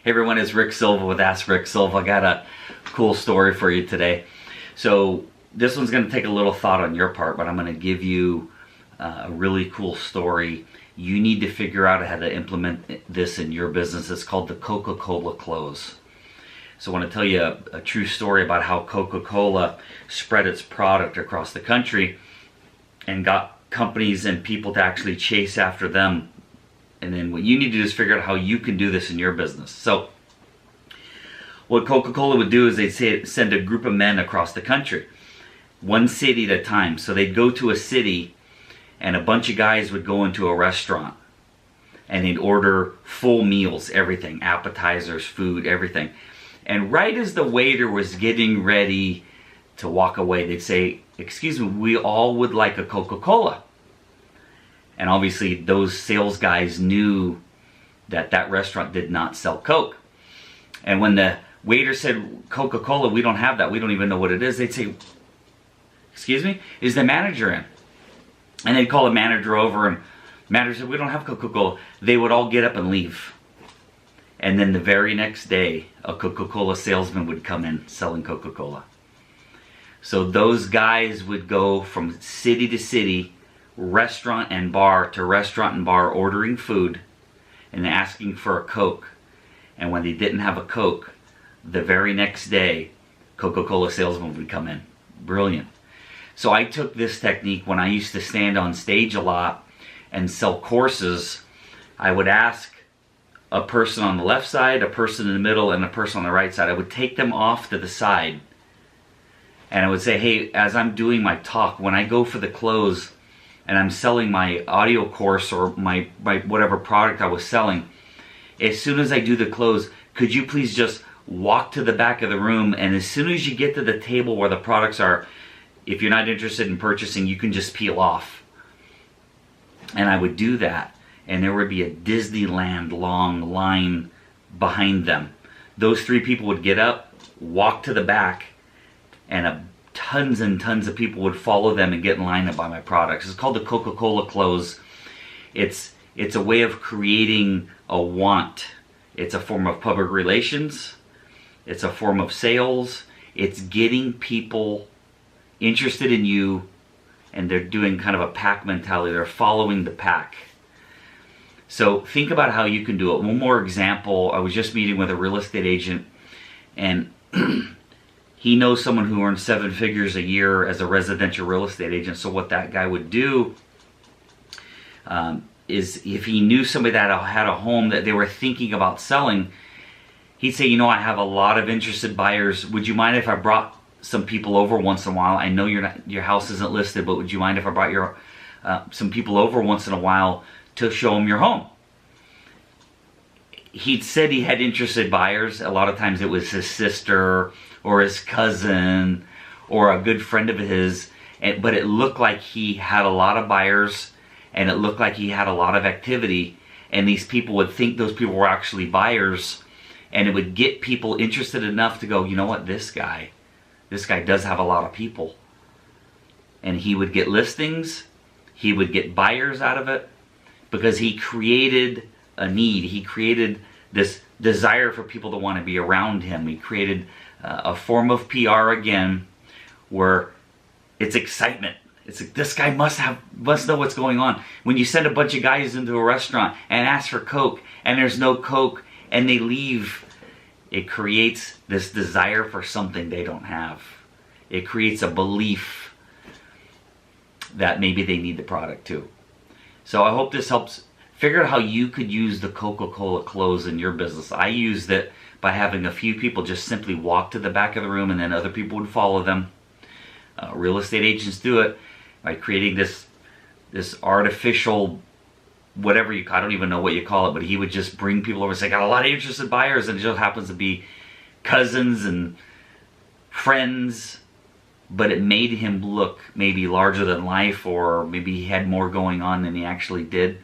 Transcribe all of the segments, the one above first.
Hey everyone, it's Rick Silva with Ask Rick Silva. I got a cool story for you today. So this one's going to take a little thought on your part, but I'm going to give you a really cool story. You need to figure out how to implement this in your business. It's called the Coca-Cola close. So I want to tell you a true story about how Coca-Cola spread its product across the country and got companies and people to actually chase after them. And then what you need to do is figure out how you can do this in your business. So what Coca-Cola would do is they'd send a group of men across the country, one city at a time. So they'd go to a city and a bunch of guys would go into a restaurant and they'd order full meals, everything, appetizers, food, everything. And right as the waiter was getting ready to walk away, they'd say, "Excuse me, we all would like a Coca-Cola." And obviously those sales guys knew that that restaurant did not sell Coke. And when the waiter said, "Coca-Cola, we don't have that, we don't even know what it is," they'd say, "Excuse me, is the manager in?" And they'd call the manager over and the manager said, "We don't have Coca-Cola." They would all get up and leave. And then the very next day, a Coca-Cola salesman would come in selling Coca-Cola. So those guys would go from city to city, restaurant and bar to restaurant and bar, ordering food and asking for a Coke. And when they didn't have a Coke, the very next day, Coca-Cola salesman would come in. Brilliant. So I took this technique when I used to stand on stage a lot and sell courses. I would ask a person on the left side, a person in the middle, and a person on the right side. I would take them off to the side and I would say, "Hey, as I'm doing my talk, when I go for the close and I'm selling my audio course or my whatever product I was selling, as soon as I do the close, could you please just walk to the back of the room, and as soon as you get to the table where the products are, if you're not interested in purchasing, you can just peel off." And I would do that, and there would be a Disneyland long line behind them. Those three people would get up, walk to the back, and tons and tons of people would follow them and get in line to buy my products. It's called the Coca-Cola close. It's a way of creating a want. It's a form of public relations. It's a form of sales. It's getting people interested in you, and they're doing kind of a pack mentality. They're following the pack. So think about how you can do it. One more example. I was just meeting with a real estate agent, and he knows someone who earns 7 figures a year as a residential real estate agent. So what that guy would do is, if he knew somebody that had a home that they were thinking about selling, he'd say, "You know, I have a lot of interested buyers. Would you mind if I brought some people over once in a while? I know your house isn't listed, but would you mind if I brought some people over once in a while to show them your home?" He'd said he had interested buyers. A lot of times it was his sister or his cousin or a good friend of his, but it looked like he had a lot of buyers and it looked like he had a lot of activity, and these people would think those people were actually buyers, and it would get people interested enough to go, "You know what, this guy does have a lot of people." And he would get listings, he would get buyers out of it, because he created a need. He created this desire for people to want to be around him. He created a form of PR again, where it's excitement. It's like, this guy must know what's going on. When you send a bunch of guys into a restaurant and ask for Coke, and there's no Coke, and they leave, it creates this desire for something they don't have. It creates a belief that maybe they need the product too. So I hope this helps figure out how you could use the Coca-Cola close in your business. I used it by having a few people just simply walk to the back of the room, and then other people would follow them. Real estate agents do it by creating this artificial, whatever I don't even know what you call it, but he would just bring people over and say, "I got a lot of interested buyers," and it just happens to be cousins and friends, but it made him look maybe larger than life, or maybe he had more going on than he actually did.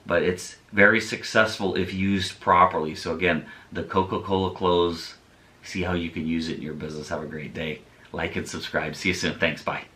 But it's very successful if used properly. So again, the Coca-Cola close, see how you can use it in your business. Have a great day. Like and subscribe. See you soon. Thanks. Bye.